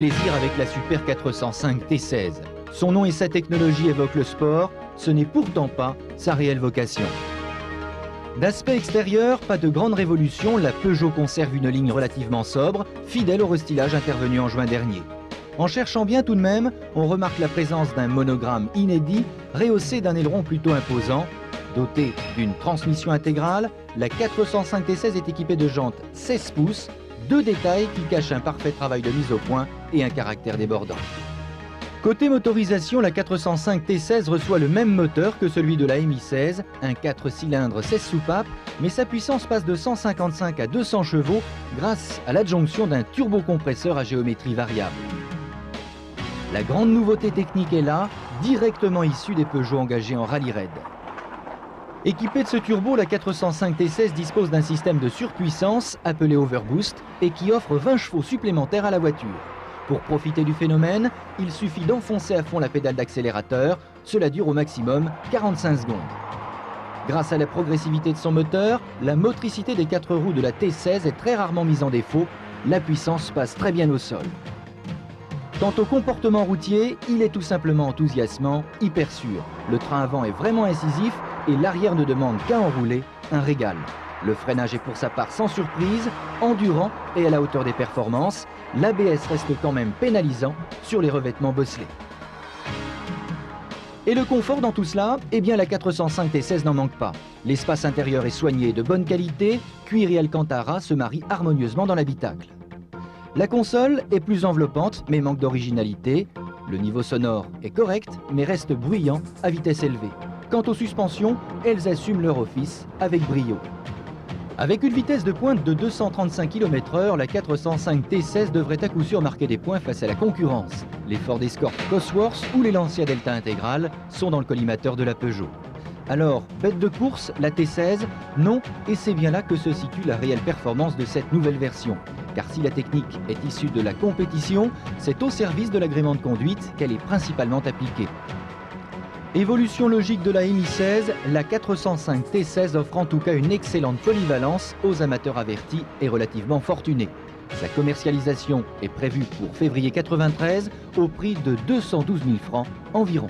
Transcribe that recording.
Plaisir avec la Super 405 T16. Son nom et sa technologie évoquent le sport, ce n'est pourtant pas sa réelle vocation. D'aspect extérieur, pas de grande révolution, la Peugeot conserve une ligne relativement sobre, fidèle au restylage intervenu en juin dernier. En cherchant bien tout de même, on remarque la présence d'un monogramme inédit, rehaussé d'un aileron plutôt imposant. Dotée d'une transmission intégrale, la 405 T16 est équipée de jantes 16 pouces, deux détails qui cachent un parfait travail de mise au point et un caractère débordant. Côté motorisation, la 405 T16 reçoit le même moteur que celui de la MI16, un 4 cylindres 16 soupapes, mais sa puissance passe de 155 à 200 chevaux grâce à l'adjonction d'un turbocompresseur à géométrie variable. La grande nouveauté technique est là, directement issue des Peugeot engagés en rallye raid. Équipée de ce turbo, la 405 T16 dispose d'un système de surpuissance appelé Overboost et qui offre 20 chevaux supplémentaires à la voiture. Pour profiter du phénomène, il suffit d'enfoncer à fond la pédale d'accélérateur, cela dure au maximum 45 secondes. Grâce à la progressivité de son moteur, la motricité des 4 roues de la T16 est très rarement mise en défaut, la puissance passe très bien au sol. Quant au comportement routier, il est tout simplement enthousiasmant, hyper sûr. Le train avant est vraiment incisif et l'arrière ne demande qu'à enrouler, un régal. Le freinage est pour sa part sans surprise, endurant et à la hauteur des performances. L'ABS reste quand même pénalisant sur les revêtements bosselés. Et le confort dans tout cela, eh bien la 405 T16 n'en manque pas. L'espace intérieur est soigné et de bonne qualité, cuir et alcantara se marient harmonieusement dans l'habitacle. La console est plus enveloppante mais manque d'originalité. Le niveau sonore est correct mais reste bruyant à vitesse élevée. Quant aux suspensions, elles assument leur office avec brio. Avec une vitesse de pointe de 235 km/h, la 405 T16 devrait à coup sûr marquer des points face à la concurrence. Les Ford Escort Cosworth ou les Lancia Delta Integral sont dans le collimateur de la Peugeot. Alors, bête de course, la T16? Non, et c'est bien là que se situe la réelle performance de cette nouvelle version. Car si la technique est issue de la compétition, c'est au service de l'agrément de conduite qu'elle est principalement appliquée. Évolution logique de la MI16, la 405 T16 offre en tout cas une excellente polyvalence aux amateurs avertis et relativement fortunés. Sa commercialisation est prévue pour février 1993 au prix de 212 000 francs environ.